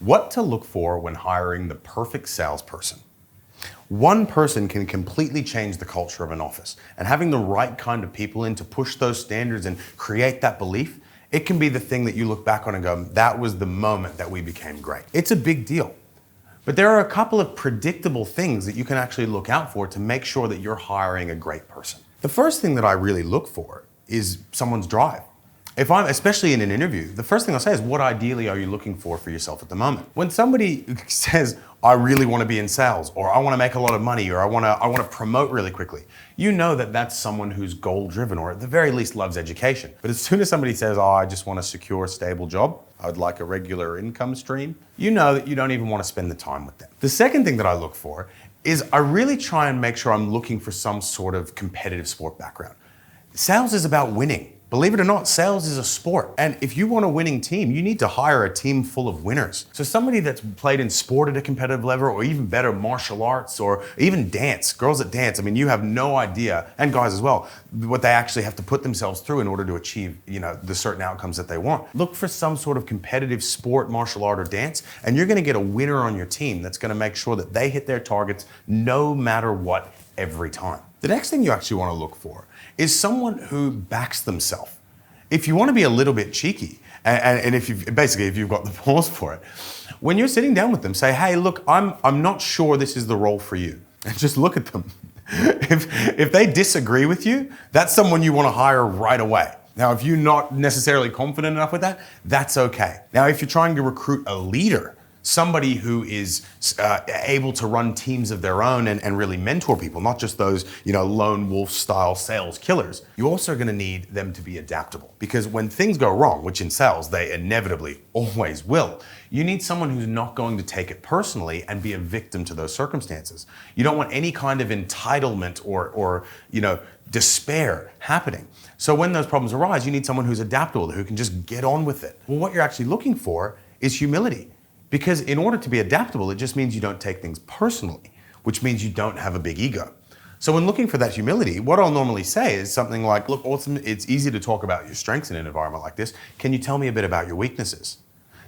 What to look for when hiring the perfect salesperson. One person can completely change the culture of an office, and having the right kind of people in to push those standards and create that belief, it can be the thing that you look back on and go, that was the moment that we became great. It's a big deal. But there are a couple of predictable things that you can actually look out for to make sure that you're hiring a great person. The first thing that I really look for is someone's drive. If I'm, especially in an interview, the first thing I'll say is, what ideally are you looking for yourself at the moment? When somebody says, I really want to be in sales, or I want to make a lot of money, or I want to promote really quickly, you know that that's someone who's goal-driven, or at the very least loves education. But as soon as somebody says, oh, I just want a secure, stable job, I would like a regular income stream, you know that you don't even want to spend the time with them. The second thing that I look for is I really try and make sure I'm looking for some sort of competitive sport background. Sales is about winning. Believe it or not, sales is a sport. And if you want a winning team, you need to hire a team full of winners. So somebody that's played in sport at a competitive level, or even better, martial arts, or even dance. Girls that dance, I mean, you have no idea, and guys as well, what they actually have to put themselves through in order to achieve, the certain outcomes that they want. Look for some sort of competitive sport, martial art, or dance, and you're gonna get a winner on your team that's gonna make sure that they hit their targets no matter what, every time. The next thing you actually wanna look for is someone who backs themselves. If you wanna be a little bit cheeky, and if you've got the balls for it, when you're sitting down with them, say, hey, look, I'm not sure this is the role for you. And just look at them. If they disagree with you, that's someone you wanna hire right away. Now, if you're not necessarily confident enough with that, that's okay. Now, if you're trying to recruit a leader, somebody who is able to run teams of their own and really mentor people, not just those lone wolf style sales killers, you also are going to need them to be adaptable. Because when things go wrong, which in sales they inevitably always will, you need someone who's not going to take it personally and be a victim to those circumstances. You don't want any kind of entitlement or despair happening. So when those problems arise, you need someone who's adaptable, who can just get on with it. Well, what you're actually looking for is humility. Because in order to be adaptable, it just means you don't take things personally, which means you don't have a big ego. So when looking for that humility, what I'll normally say is something like, look, awesome, it's easy to talk about your strengths in an environment like this. Can you tell me a bit about your weaknesses?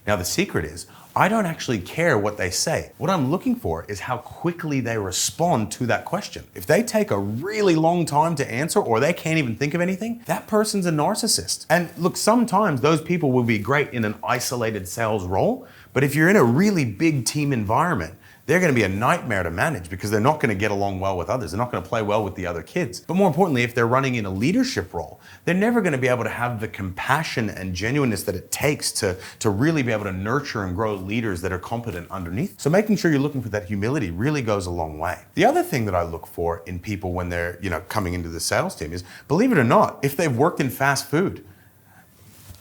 Now the secret is, I don't actually care what they say. What I'm looking for is how quickly they respond to that question. If they take a really long time to answer, or they can't even think of anything, that person's a narcissist. And look, sometimes those people will be great in an isolated sales role, but if you're in a really big team environment, they're going to be a nightmare to manage because they're not going to get along well with others. They're not going to play well with the other kids. But more importantly, if they're running in a leadership role, they're never going to be able to have the compassion and genuineness that it takes to really be able to nurture and grow leaders that are competent underneath. So making sure you're looking for that humility really goes a long way. The other thing that I look for in people when they're coming into the sales team is, believe it or not, if they've worked in fast food.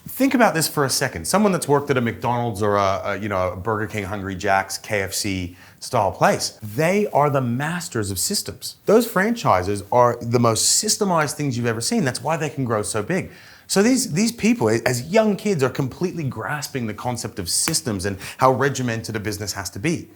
Think about this for a second. Someone that's worked at a McDonald's or a Burger King, Hungry Jack's, KFC style place, they are the masters of systems. Those franchises are the most systemized things you've ever seen. That's why they can grow so big. So these people, as young kids, are completely grasping the concept of systems and how regimented a business has to be.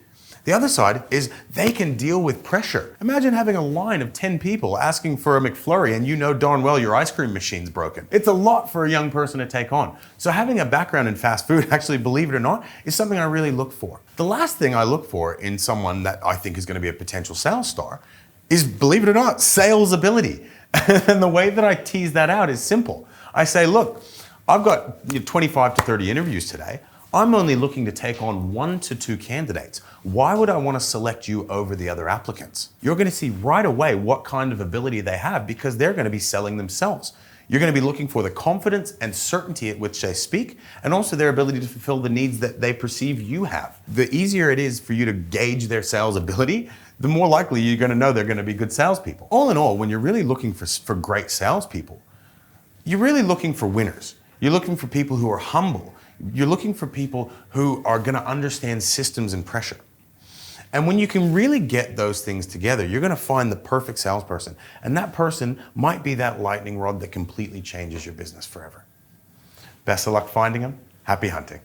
The other side is they can deal with pressure. Imagine having a line of 10 people asking for a McFlurry and you know darn well your ice cream machine's broken. It's a lot for a young person to take on. So having a background in fast food, actually, believe it or not, is something I really look for. The last thing I look for in someone that I think is going to be a potential sales star is, believe it or not, sales ability. And the way that I tease that out is simple. I say, look, I've got 25 to 30 interviews today. I'm only looking to take on 1 to 2 candidates. Why would I want to select you over the other applicants? You're going to see right away what kind of ability they have because they're going to be selling themselves. You're going to be looking for the confidence and certainty at which they speak, and also their ability to fulfill the needs that they perceive you have. The easier it is for you to gauge their sales ability, the more likely you're going to know they're going to be good salespeople. All in all, when you're really looking for great salespeople, you're really looking for winners. You're looking for people who are humble. You're looking for people who are going to understand systems and pressure. And when you can really get those things together, you're going to find the perfect salesperson. And that person might be that lightning rod that completely changes your business forever. Best of luck finding them. Happy hunting.